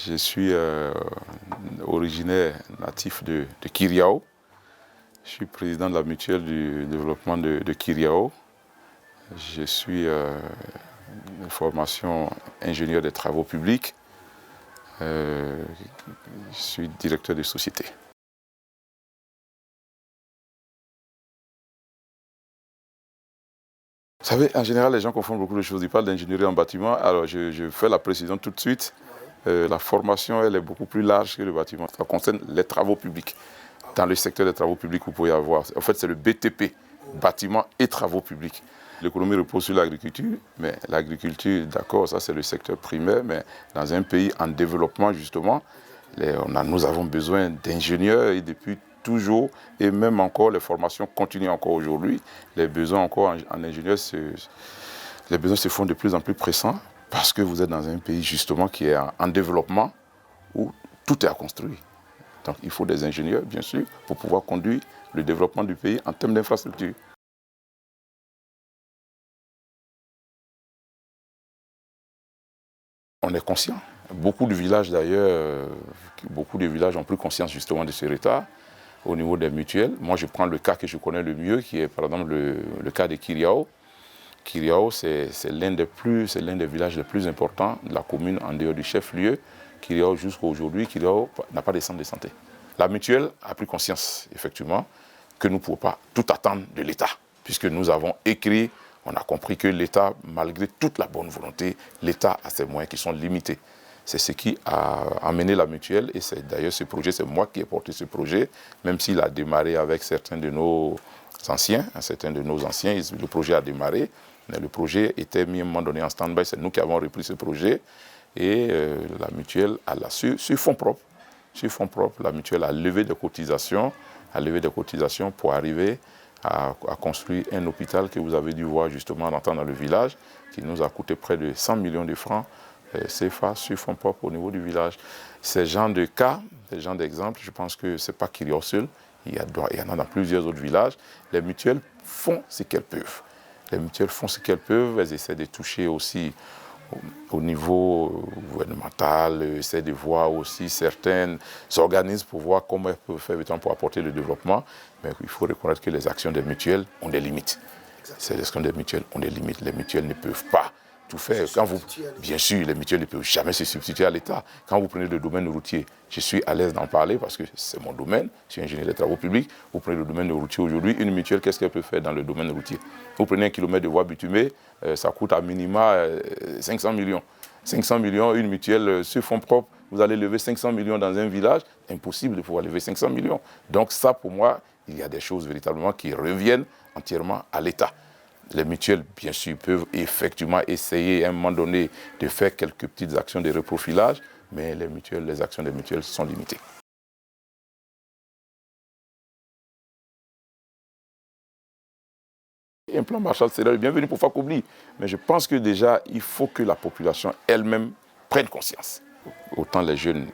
Je suis originaire natif de Kiriao. Je suis président de la mutuelle du développement de Kiriao. Je suis de formation ingénieur des travaux publics. Je suis directeur de société. Vous savez, en général, les gens confondent beaucoup de choses. Ils parlent d'ingénierie en bâtiment. Alors, je fais la précision tout de suite. La formation, elle est beaucoup plus large que le bâtiment. Ça concerne les travaux publics. Dans le secteur des travaux publics, vous pouvez avoir... En fait, c'est le BTP, bâtiment et travaux publics. L'économie repose sur l'agriculture, mais l'agriculture, d'accord, ça c'est le secteur primaire, mais dans un pays en développement, justement, nous avons besoin d'ingénieurs et depuis toujours, et même encore, les formations continuent encore aujourd'hui. Les besoins encore en ingénieurs, les besoins se font de plus en plus pressants parce que vous êtes dans un pays justement qui est en développement où tout est à construire. Donc il faut des ingénieurs, bien sûr, pour pouvoir conduire le développement du pays en termes d'infrastructure. On est conscient. Beaucoup de villages d'ailleurs, beaucoup de villages ont pris conscience justement de ce retard au niveau des mutuelles. Moi, je prends le cas que je connais le mieux, qui est par exemple le cas de Kiriao. Kiriao, c'est l'un des villages les plus importants de la commune en dehors du chef-lieu. Kiriao, jusqu'à aujourd'hui, Kiriao n'a pas de centre de santé. La mutuelle a pris conscience, effectivement, que nous ne pouvons pas tout attendre de l'État, puisque nous avons écrit, on a compris que l'État, malgré toute la bonne volonté, l'État a ses moyens qui sont limités. C'est ce qui a amené la mutuelle, et c'est d'ailleurs ce projet, c'est moi qui ai porté ce projet, même s'il a démarré avec certains de nos anciens, le projet a démarré, mais le projet était mis à un moment donné en stand-by, c'est nous qui avons repris ce projet, et la mutuelle, sur fonds propres, la mutuelle a levé des cotisations, pour arriver à construire un hôpital que vous avez dû voir justement en rentrant dans le village, qui nous a coûté près de 100 millions de francs CFA sur fonds propres au niveau du village. Ces genres de cas, ces genres d'exemples, je pense que ce n'est pas Kiriao seul, il y en a dans plusieurs autres villages. Les mutuelles font ce qu'elles peuvent. Elles essaient de toucher aussi au niveau gouvernemental, essaient de voir aussi certains organismes pour voir comment elles peuvent faire pour apporter le développement. Mais il faut reconnaître que les actions des mutuelles ont des limites. Les actions des mutuelles ont des limites. Les mutuelles ne peuvent pas tout faire. Bien sûr, les mutuelles ne peuvent jamais se substituer à l'État. Quand vous prenez le domaine routier, je suis à l'aise d'en parler parce que c'est mon domaine, je suis ingénieur des travaux publics. Vous prenez le domaine routier aujourd'hui, une mutuelle, qu'est-ce qu'elle peut faire dans le domaine routier? Vous prenez 1 kilomètre de voie bitumée, ça coûte à minima 500 millions. 500 millions, une mutuelle sur fonds propres, vous allez lever 500 millions dans un village, impossible de pouvoir lever 500 millions. Donc ça, pour moi, il y a des choses véritablement qui reviennent entièrement à l'État. Les mutuelles, bien sûr, peuvent effectivement essayer à un moment donné de faire quelques petites actions de reprofilage, mais les actions des mutuelles sont limitées. Un plan Marshall serait le bienvenu pour Fakobli, mais je pense que déjà, il faut que la population elle-même prenne conscience. Autant les jeunes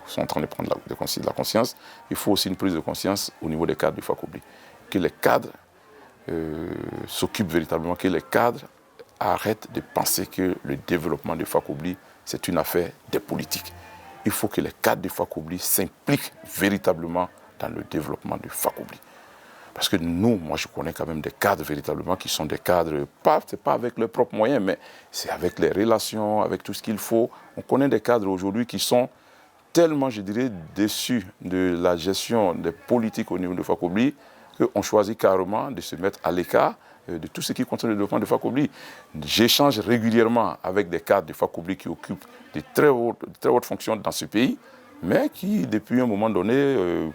sont en train de prendre de la conscience, il faut aussi une prise de conscience au niveau des cadres du Fakobli. Que les cadres s'occupent véritablement, que les cadres arrêtent de penser que le développement de Fakobli, c'est une affaire des politiques. Il faut que les cadres de Fakobli s'impliquent véritablement dans le développement de Fakobli. Parce que moi je connais quand même des cadres véritablement qui sont des cadres, c'est pas avec leurs propres moyens, mais c'est avec les relations, avec tout ce qu'il faut. On connaît des cadres aujourd'hui qui sont tellement, je dirais, déçus de la gestion des politiques au niveau de Fakobli, qu'on choisit carrément de se mettre à l'écart de tout ce qui concerne le développement de Fakobli. J'échange régulièrement avec des cadres de Fakobli qui occupent de très hautes fonctions dans ce pays, mais qui, depuis un moment donné,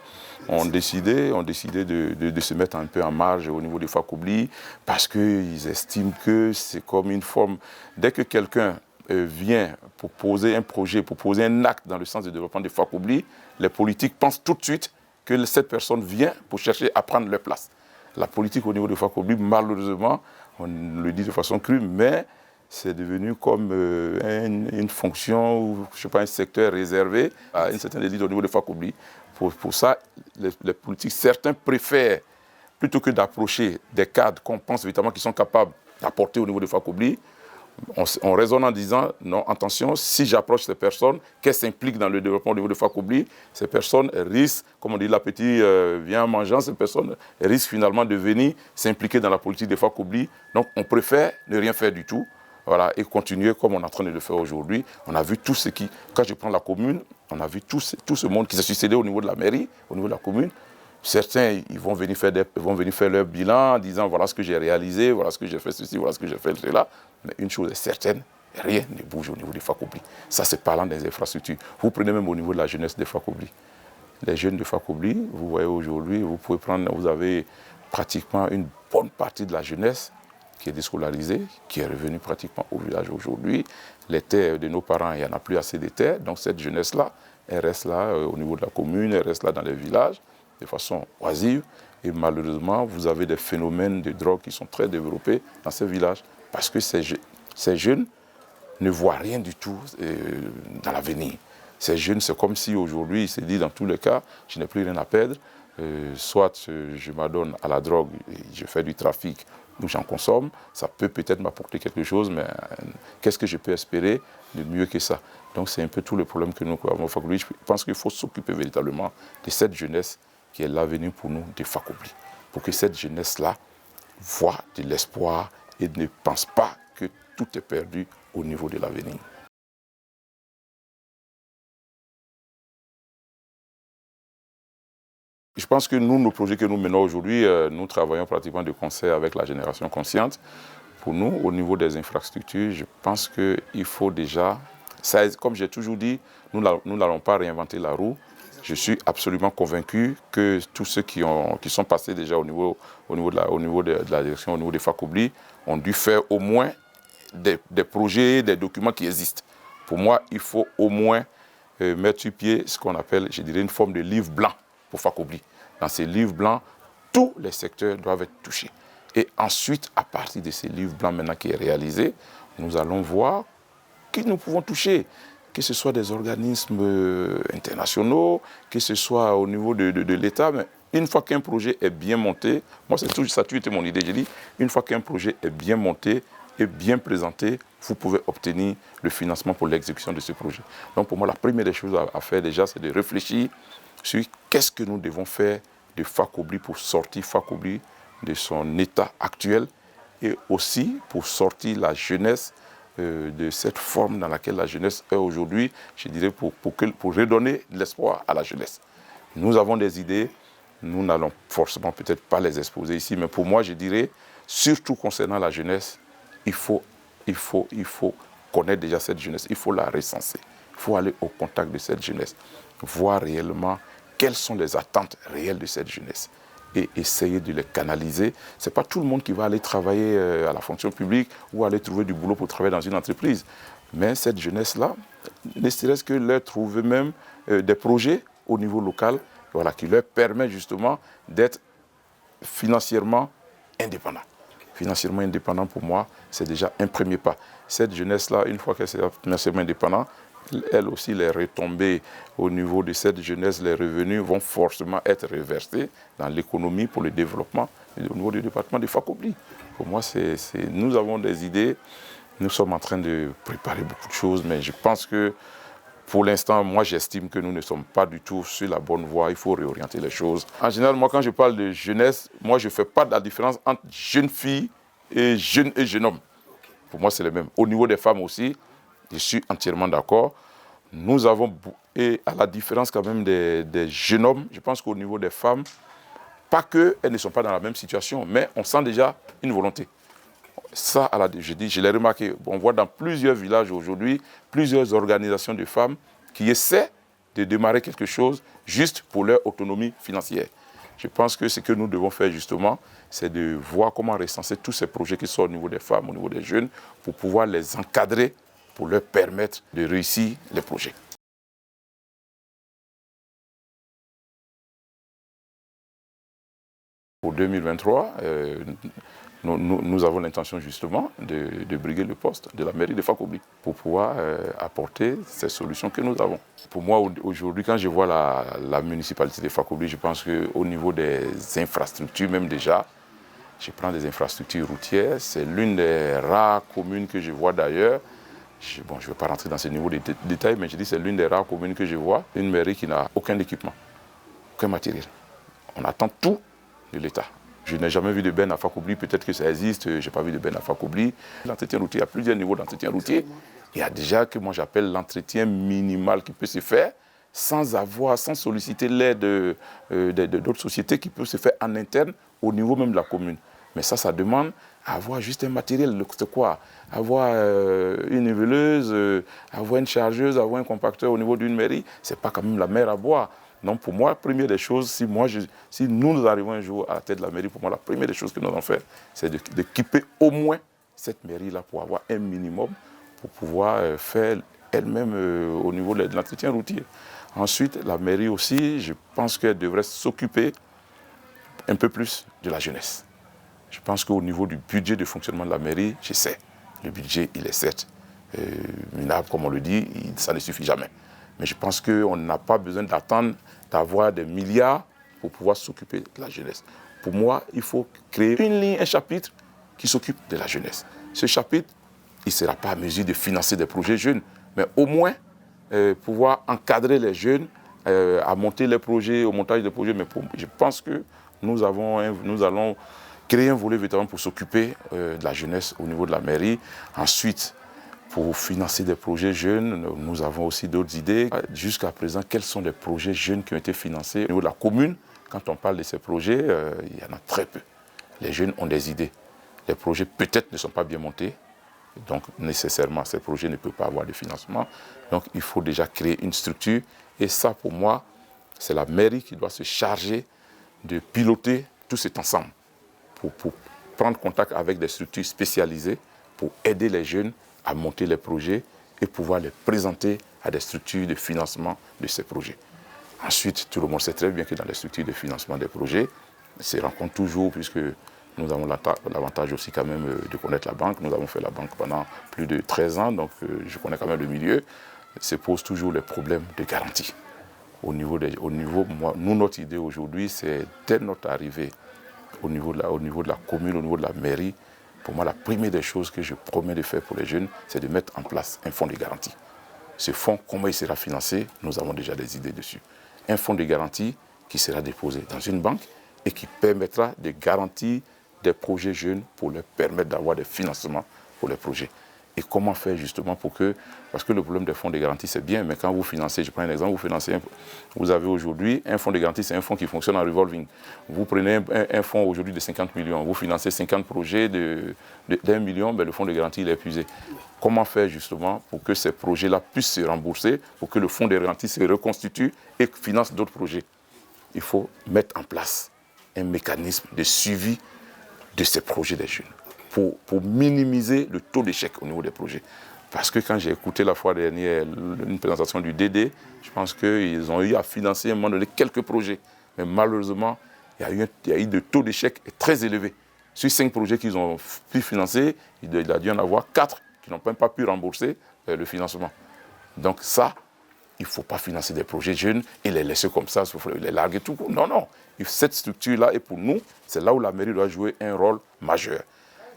ont décidé de se mettre un peu en marge au niveau de Fakobli, parce qu'ils estiment que c'est comme une forme... Dès que quelqu'un vient pour poser un projet, pour poser un acte dans le sens du développement de Fakobli, les politiques pensent tout de suite que cette personne vient pour chercher à prendre leur place. La politique au niveau de Fakobli, malheureusement, on le dit de façon crue, mais c'est devenu comme une fonction, ou je sais pas, un secteur réservé à une certaine élite au niveau de Fakobli. Pour ça, les politiques, certains préfèrent, plutôt que d'approcher des cadres qu'on pense véritablement qu'ils sont capables d'apporter au niveau de Fakobli, On raisonne en disant, non, attention, si j'approche ces personnes, qu'elles s'impliquent dans le développement au niveau de Fakobli, ces personnes risquent, comme on dit, l'appétit vient en mangeant, ces personnes risquent finalement de venir s'impliquer dans la politique de Fakobli. Donc on préfère ne rien faire du tout, voilà, et continuer comme on est en train de le faire aujourd'hui. On a vu tout ce qui, quand je prends la commune, on a vu tout ce monde qui s'est succédé au niveau de la mairie, au niveau de la commune. Certains, ils vont venir faire leur bilan en disant voilà ce que j'ai réalisé, voilà ce que j'ai fait ceci, voilà ce que j'ai fait cela. Mais une chose est certaine, rien ne bouge au niveau des Fakobli. Ça, c'est parlant des infrastructures. Vous prenez même au niveau de la jeunesse des Fakobli. Les jeunes de Fakobli, vous voyez aujourd'hui, vous avez pratiquement une bonne partie de la jeunesse qui est déscolarisée, qui est revenue pratiquement au village aujourd'hui. Les terres de nos parents, il n'y en a plus assez de terres. Donc cette jeunesse-là, elle reste là au niveau de la commune, elle reste là dans les villages de façon oisive. Et malheureusement, vous avez des phénomènes de drogue qui sont très développés dans ces villages. Parce que ces jeunes ne voient rien du tout dans l'avenir. Ces jeunes, c'est comme si aujourd'hui, ils se disent dans tous les cas, je n'ai plus rien à perdre. Soit je m'adonne à la drogue, et je fais du trafic, ou j'en consomme. Ça peut peut-être m'apporter quelque chose, mais qu'est-ce que je peux espérer de mieux que ça? Donc c'est un peu tout le problème que nous avons au Fakobli. Je pense qu'il faut s'occuper véritablement de cette jeunesse qui est l'avenir pour nous de Fakobli. Pour que cette jeunesse-là voit de l'espoir et ne pense pas que tout est perdu au niveau de l'avenir. Je pense que nous, nos projets que nous menons aujourd'hui, nous travaillons pratiquement de concert avec la génération consciente. Pour nous, au niveau des infrastructures, je pense qu'il faut déjà, comme j'ai toujours dit, nous n'allons pas réinventer la roue. Je suis absolument convaincu que tous ceux qui sont passés déjà au niveau de la direction, au niveau des Fakobli, ont dû faire au moins des projets, des documents qui existent. Pour moi, il faut au moins mettre sur pied ce qu'on appelle, je dirais, une forme de livre blanc pour Fakobli. Dans ces livres blancs, tous les secteurs doivent être touchés. Et ensuite, à partir de ces livres blancs maintenant qui est réalisé, nous allons voir qui nous pouvons toucher. Que ce soit des organismes internationaux, que ce soit au niveau de l'État. Mais une fois qu'un projet est bien monté, moi ça a toujours été mon idée, j'ai dit, une fois qu'un projet est bien monté et bien présenté, vous pouvez obtenir le financement pour l'exécution de ce projet. Donc pour moi, la première des choses à faire déjà, c'est de réfléchir sur qu'est-ce que nous devons faire de Fakobli pour sortir Fakobli de son état actuel et aussi pour sortir la jeunesse de cette forme dans laquelle la jeunesse est aujourd'hui, je dirais, pour redonner de l'espoir à la jeunesse. Nous avons des idées, nous n'allons forcément peut-être pas les exposer ici, mais pour moi, je dirais, surtout concernant la jeunesse, il faut connaître déjà cette jeunesse, il faut la recenser, il faut aller au contact de cette jeunesse, voir réellement quelles sont les attentes réelles de cette jeunesse et essayer de les canaliser. Ce n'est pas tout le monde qui va aller travailler à la fonction publique ou aller trouver du boulot pour travailler dans une entreprise. Mais cette jeunesse-là, ne serait-ce que leur trouver même des projets au niveau local, voilà, qui leur permettent justement d'être financièrement indépendants. Financièrement indépendant, pour moi, c'est déjà un premier pas. Cette jeunesse-là, une fois qu'elle est financièrement indépendante, elle aussi, les retombées au niveau de cette jeunesse, les revenus vont forcément être reversés dans l'économie pour le développement au niveau du département de Fakobli. Pour moi, nous avons des idées, nous sommes en train de préparer beaucoup de choses, mais je pense que pour l'instant, moi, j'estime que nous ne sommes pas du tout sur la bonne voie. Il faut réorienter les choses. En général, moi, quand je parle de jeunesse, moi, je ne fais pas de la différence entre jeune fille et jeune homme. Pour moi, c'est le même. Au niveau des femmes aussi, je suis entièrement d'accord. Nous avons, et à la différence quand même des jeunes hommes, je pense qu'au niveau des femmes, pas qu'elles ne sont pas dans la même situation, mais on sent déjà une volonté. Ça, je l'ai remarqué, on voit dans plusieurs villages aujourd'hui, plusieurs organisations de femmes qui essaient de démarrer quelque chose juste pour leur autonomie financière. Je pense que ce que nous devons faire justement, c'est de voir comment recenser tous ces projets qui sont au niveau des femmes, au niveau des jeunes, pour pouvoir les encadrer, pour leur permettre de réussir les projets. Pour 2023, nous avons l'intention justement de briguer le poste de la mairie de Fakobli pour pouvoir apporter ces solutions que nous avons. Pour moi, aujourd'hui, quand je vois la municipalité de Fakobli, je pense qu'au niveau des infrastructures, même déjà, Je prends des infrastructures routières. C'est l'une des rares communes que je vois d'ailleurs. Bon, je ne vais pas rentrer dans ce niveau de détails, mais je dis que c'est l'une des rares communes que je vois. Une mairie qui n'a aucun équipement, aucun matériel. On attend tout de l'État. Je n'ai jamais vu de benne à Fakoubli, peut-être que ça existe, je n'ai pas vu de benne à Fakoubli. L'entretien routier, il y a plusieurs niveaux d'entretien routier. Il y a déjà que moi j'appelle l'entretien minimal qui peut se faire sans solliciter l'aide d'autres sociétés qui peuvent se faire en interne au niveau même de la commune. Mais ça demande à avoir juste un matériel. C'est quoi? Avoir une niveleuse, avoir une chargeuse, avoir un compacteur au niveau d'une mairie, ce n'est pas quand même la mer à boire. Donc pour moi, la première des choses, si nous arrivons un jour à la tête de la mairie, pour moi, la première des choses que nous allons faire, c'est d'équiper au moins cette mairie-là pour avoir un minimum, pour pouvoir faire elle-même au niveau de l'entretien routier. Ensuite, la mairie aussi, je pense qu'elle devrait s'occuper un peu plus de la jeunesse. Je pense qu'au niveau du budget de fonctionnement de la mairie, je sais, le budget, il est certes minable, comme on le dit, ça ne suffit jamais. Mais je pense qu'on n'a pas besoin d'attendre d'avoir des milliards pour pouvoir s'occuper de la jeunesse. Pour moi, il faut créer une ligne, un chapitre qui s'occupe de la jeunesse. Ce chapitre, il ne sera pas à mesure de financer des projets jeunes, mais au moins pouvoir encadrer les jeunes à monter les projets, au montage des projets. Mais je pense que nous allons créer un volet véritablement pour s'occuper de la jeunesse au niveau de la mairie. Ensuite, pour financer des projets jeunes, nous avons aussi d'autres idées. Jusqu'à présent, quels sont les projets jeunes qui ont été financés au niveau de la commune? Quand on parle de ces projets, il y en a très peu. Les jeunes ont des idées. Les projets peut-être ne sont pas bien montés. Donc nécessairement, ces projets ne peuvent pas avoir de financement. Donc il faut déjà créer une structure. Et ça, pour moi, c'est la mairie qui doit se charger de piloter tout cet ensemble pour prendre contact avec des structures spécialisées pour aider les jeunes à monter les projets et pouvoir les présenter à des structures de financement de ces projets. Ensuite, tout le monde sait très bien que dans les structures de financement des projets, ils se rencontrent toujours, puisque nous avons l'avantage aussi quand même de connaître la banque. Nous avons fait la banque pendant plus de 13 ans, donc je connais quand même le milieu. Se posent toujours les problèmes de garantie. Nous, notre idée aujourd'hui, c'est dès notre arrivée au niveau de la commune, au niveau de la mairie, pour moi, la première des choses que je promets de faire pour les jeunes, c'est de mettre en place un fonds de garantie. Ce fonds, comment il sera financé? Nous avons déjà des idées dessus. Un fonds de garantie qui sera déposé dans une banque et qui permettra de garantir des projets jeunes pour leur permettre d'avoir des financements pour les projets. Et comment faire justement pour que... Parce que le problème des fonds de garantie, c'est bien, mais quand vous financez, je prends un exemple, vous avez aujourd'hui un fonds de garantie, c'est un fonds qui fonctionne en revolving. Vous prenez un fonds aujourd'hui de 50 millions, vous financez 50 projets d'1 million, ben le fonds de garantie il est épuisé. Comment faire justement pour que ces projets-là puissent se rembourser, pour que le fonds de garantie se reconstitue et finance d'autres projets? Il faut mettre en place un mécanisme de suivi de ces projets des jeunes pour minimiser le taux d'échec au niveau des projets. Parce que quand j'ai écouté la fois dernière une présentation du DD, je pense qu'ils ont eu à financer à un moment donné quelques projets. Mais malheureusement, il y a eu des taux d'échec très élevés. Sur 5 projets qu'ils ont pu financer, il a dû y en avoir 4 qui n'ont même pas pu rembourser le financement. Donc ça, il ne faut pas financer des projets jeunes et les laisser comme ça, les larguer tout court. Non, non. Cette structure-là, et pour nous, c'est là où la mairie doit jouer un rôle majeur.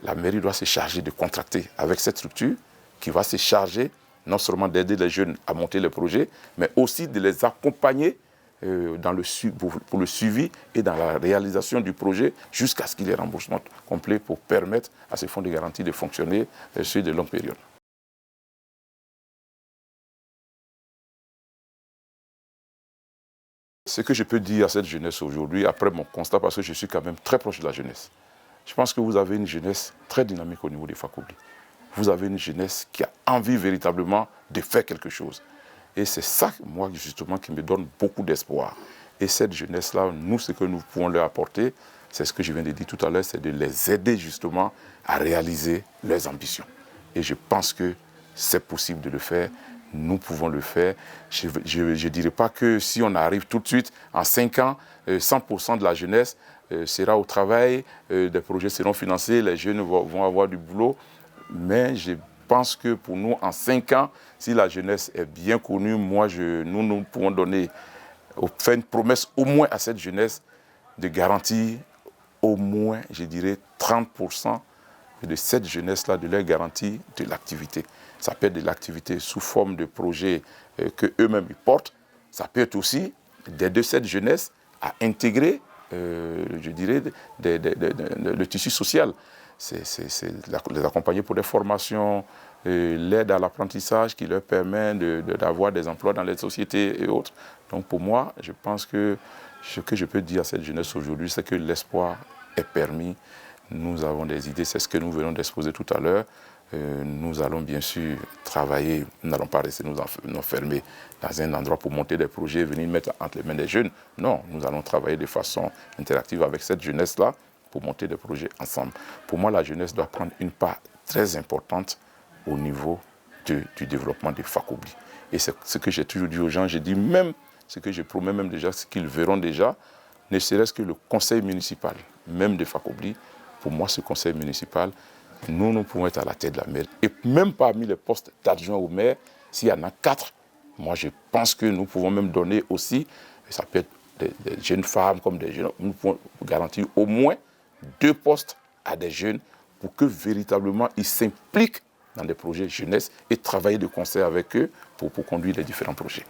La mairie doit se charger de contracter avec cette structure qui va se charger non seulement d'aider les jeunes à monter les projets, mais aussi de les accompagner pour le suivi et dans la réalisation du projet jusqu'à ce qu'il y ait un remboursement complet pour permettre à ces fonds de garantie de fonctionner sur de longues périodes. Ce que je peux dire à cette jeunesse aujourd'hui, après mon constat, parce que je suis quand même très proche de la jeunesse, je pense que vous avez une jeunesse très dynamique au niveau des Fakoubli. Vous avez une jeunesse qui a envie véritablement de faire quelque chose. Et c'est ça, moi, justement, qui me donne beaucoup d'espoir. Et cette jeunesse-là, nous, ce que nous pouvons leur apporter, c'est ce que je viens de dire tout à l'heure, c'est de les aider justement à réaliser leurs ambitions. Et je pense que c'est possible de le faire. Nous pouvons le faire. Je ne dirais pas que si on arrive tout de suite, en 5 ans, 100% de la jeunesse sera au travail, des projets seront financés, les jeunes vont avoir du boulot. Mais je pense que pour nous, en 5 ans, si la jeunesse est bien connue, nous pouvons faire une promesse au moins à cette jeunesse de garantir au moins, je dirais, 30% de cette jeunesse-là, de leur garantie de l'activité. Ça peut être de l'activité sous forme de projets qu'eux-mêmes portent. Ça peut être aussi d'aider cette jeunesse à intégrer, je dirais, le tissu social. C'est les accompagner pour des formations, l'aide à l'apprentissage qui leur permet d'avoir des emplois dans les sociétés et autres. Donc pour moi, je pense que ce que je peux dire à cette jeunesse aujourd'hui, c'est que l'espoir est permis. Nous avons des idées, c'est ce que nous venons d'exposer tout à l'heure. Nous allons bien sûr travailler, nous n'allons pas rester nous enfermer dans un endroit pour monter des projets, venir mettre entre les mains des jeunes. Non, nous allons travailler de façon interactive avec cette jeunesse-là pour monter des projets ensemble. Pour moi, la jeunesse doit prendre une part très importante au niveau du développement des Fakobli. Et c'est ce que j'ai toujours dit aux gens, j'ai dit même, ce que je promets même déjà, ce qu'ils verront déjà, ne serait-ce que le conseil municipal, même de Fakobli. Pour moi, ce conseil municipal, nous pouvons être à la tête de la mairie. Et même parmi les postes d'adjoint au maire, s'il y en a 4, moi je pense que nous pouvons même donner aussi, ça peut être des jeunes femmes comme des jeunes, nous pouvons garantir au moins 2 postes à des jeunes pour que véritablement ils s'impliquent dans des projets jeunesse et travailler de concert avec eux pour conduire les différents projets.